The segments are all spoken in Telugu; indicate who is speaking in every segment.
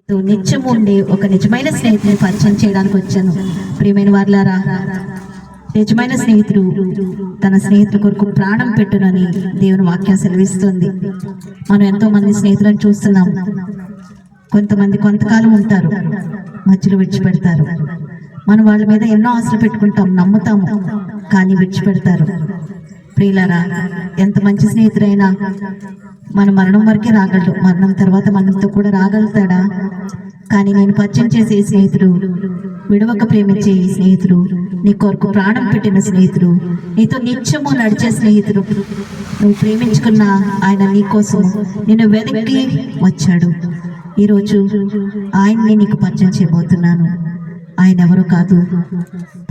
Speaker 1: నిత్యం ఉండే ఒక నిజమైన స్నేహితుని పరిచయం చేయడానికి వచ్చాను. ప్రియమైన వారులారా, నిజమైన స్నేహితుడు తన స్నేహితుల కొరకు ప్రాణం పెట్టునని దేవుని వాక్యం సెలవిస్తుంది. మనం ఎంతో మంది స్నేహితులను చూస్తున్నాం. కొంతమంది కొంతకాలం ఉంటారు, మధ్యలో విడిచిపెడతారు. మనం వాళ్ళ మీద ఎన్నో ఆశలు పెట్టుకుంటాం, నమ్ముతాము, కానీ విడిచిపెడతారు. ప్రియులారా, ఎంత మంచి స్నేహితుడైనా మన మరణం వరకే రాగలడు. మరణం తర్వాత మనతో కూడా రాగలుగుతాడా? కానీ నేను పరిచయం చేసే స్నేహితుడు, విడవక ప్రేమించే ఈ స్నేహితుడు, నీ కొరకు ప్రాణం పెట్టిన స్నేహితుడు, నీతో నిత్యము నడిచే స్నేహితుడు, నువ్వు ప్రేమించుకున్న ఆయన నీ కోసం నిన్ను వెతికి వచ్చాడు. ఈరోజు ఆయన్ని నీకు పరిచయం చేయబోతున్నాను. ఆయన ఎవరు కాదు,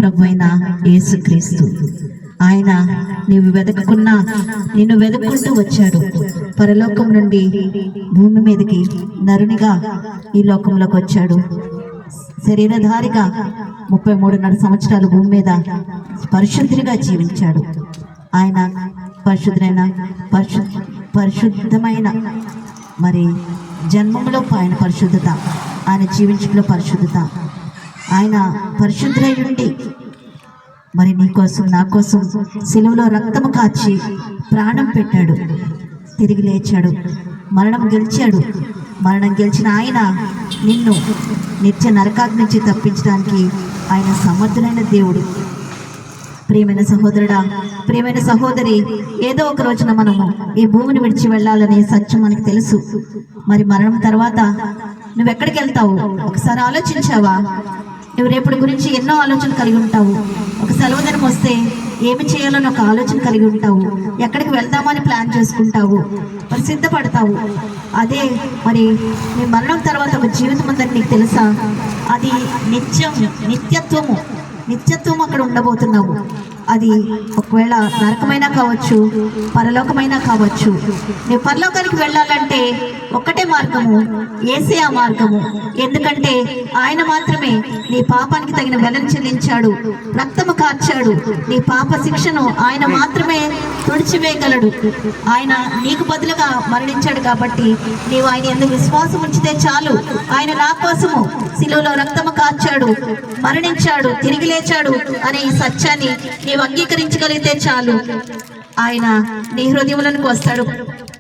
Speaker 1: ప్రభువైన యేసుక్రీస్తు. ఆయన నీవు వెతుకున్నా నిన్ను వెతుక్కుంటూ వచ్చాడు. పరలోకం నుండి భూమి మీదకి నరునిగా ఈ లోకంలోకి వచ్చాడు. శరీరధారిగా 33.5 సంవత్సరాలు భూమి మీద పరిశుద్ధుడిగా జీవించాడు. ఆయన పరిశుద్ధమైన మరి జన్మంలో ఆయన పరిశుద్ధత, ఆయన జీవించడంలో పరిశుద్ధత, ఆయన పరిశుద్ధుడై ఉండి మరి నీ కోసం నా కోసం సిలువలో రక్తము కాచి ప్రాణం పెట్టాడు. తిరిగి లేచాడు, మరణం గెలిచాడు. మరణం గెలిచిన ఆయన నిన్ను నిత్య నరకాగ్ని నుంచి తప్పించడానికి ఆయన సమర్థుడైన దేవుడు. ప్రియమైన సహోదరుడా, ప్రియమైన సహోదరి, ఏదో ఒక రోజున మనము ఈ భూమిని విడిచి వెళ్ళాలనే సత్యం మనకు తెలుసు. మరి మరణం తర్వాత నువ్వెక్కడికి వెళ్తావు ఒకసారి ఆలోచించావా? నువ్వు రేపటి గురించి ఎన్నో ఆలోచనలు కలిగి ఉంటావు. ఒక సెలవు దినం వస్తే ఏమి చేయాలని ఒక ఆలోచన కలిగి ఉంటావు. ఎక్కడికి వెళ్దామని ప్లాన్ చేసుకుంటావు, మరి సిద్ధపడతావు. అదే మరి నీ మరణం తర్వాత ఒక జీవితం ఉందని నీకు తెలుసా? అది నిత్యత్వం అక్కడ ఉండబోతున్నావు. అది ఒకవేళ నరకమైనా కావచ్చు, పరలోకమైనా కావచ్చు. నువ్వు పరలోకానికి వెళ్ళాలంటే ఒక్కటే మార్గము, యేసే ఆ మార్గము. ఎందుకంటే ఆయన మాత్రమే నీ పాపానికి తగిన వెలను చెల్లించాడు, రక్తము కార్చాడు. నీ పాప శిక్షను ఆయన మాత్రమే తుడిచివేయగలడు. ఆయన నీకు బదులుగా మరణించాడు కాబట్టి నీవు ఆయన ఎందుకు విశ్వాసం ఉంచితే చాలు. ఆయన నా కోసము సిలువలో రక్తము కార్చాడు, మరణించాడు, తిరిగి లేచాడు అనే ఈ సత్యాన్ని నీవు అంగీకరించగలిగితే చాలు. ఆయన నీ హృదయంలోనికి వస్తాడు.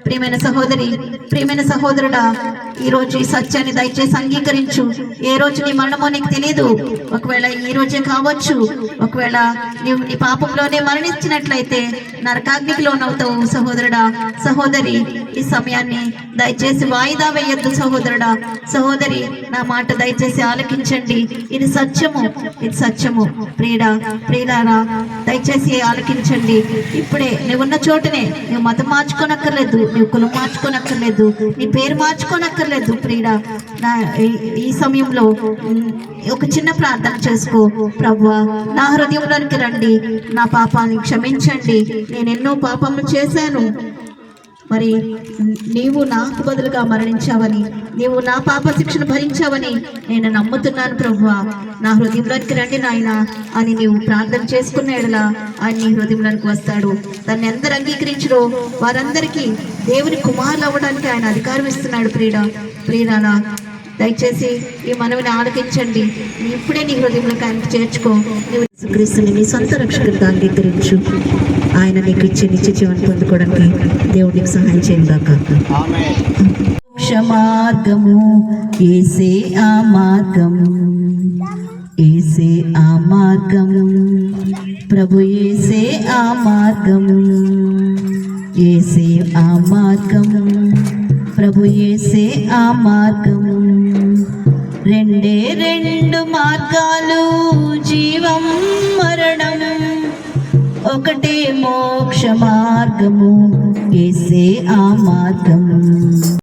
Speaker 1: ప్రియమైన సహోదరి, ప్రియమైన సహోదరుడా, ఈరోజు ఈ సత్యాన్ని దయచేసి అంగీకరించు. ఏ రోజు నీ మరణమో నీకు తెలియదు. ఒకవేళ ఈ రోజే కావచ్చు. ఒకవేళ నీవు నీ పాపంలోనే మరణించినట్లయితే నరకాగ్నికి లోనవుతావు. సహోదరుడా, సహోదరి, ఈ సమయాన్ని దయచేసి వాయిదా వేయొద్దు. సహోదరుడా, సహోదరి, నా మాట దయచేసి ఆలకించండి. ఇది సత్యము, ఇది సత్యము. ప్రియులారా, దయచేసి ఆలకించండి. ఇప్పుడే నువ్వున్న చోటునే నువ్వు మతం మార్చుకోనక్కర్లేదు, నువ్వు కులం మార్చుకోనక్కర్లేదు, నీ పేరు మార్చుకోనక్కర్లేదు. ప్రియుడా, ఈ సమయంలో ఒక చిన్న ప్రార్థన చేసుకో. ప్రభువా, నా హృదయంలోనికి రండి, నా పాపాన్ని క్షమించండి. నేను ఎన్నో పాపములు చేశాను. మరి నీవు నాకు బదులుగా మరణించావని, నీవు నా పాప శిక్షను భరించావని నేను నమ్ముతున్నాను. ప్రభువా, నా హృదయంలోనికి రండి నాయన అని నీవు ప్రార్థన చేసుకున్న ఎడల ఆయన నీ హృదయంలోనికి వస్తాడు. దాన్ని ఎందరు అంగీకరించడో వారందరికీ దేవుని కుమారులు అవ్వడానికి ఆయన అధికారం ఇస్తున్నాడు. ప్రియురాలా, దయచేసి ఈ మనవిని ఆలకించండి. ఇప్పుడే నీ హృదయంలోకి ఆయనకు చేర్చుకో. నీవు యేసుక్రీస్తుని నీ సొంత రక్షకుడిగా అంగీకరించు. ఆయన నీకు ఇచ్చే నిత్య జీవనం పొందుకోవడానికి దేవుడికి సహాయం చేయగాక. మోక్ష మార్గము యేసే ఆ మార్గం, యేసే ఆ మార్గం, ప్రభు యేసే ఆ మార్గం, యేసే ఆ మార్గం, ప్రభు యేసే ఆ మార్గం. రెండే రెండు మార్గాలు, జీవం మరణం, ఒకటే మోక్ష మార్గము, యేసే ఆ మార్గం.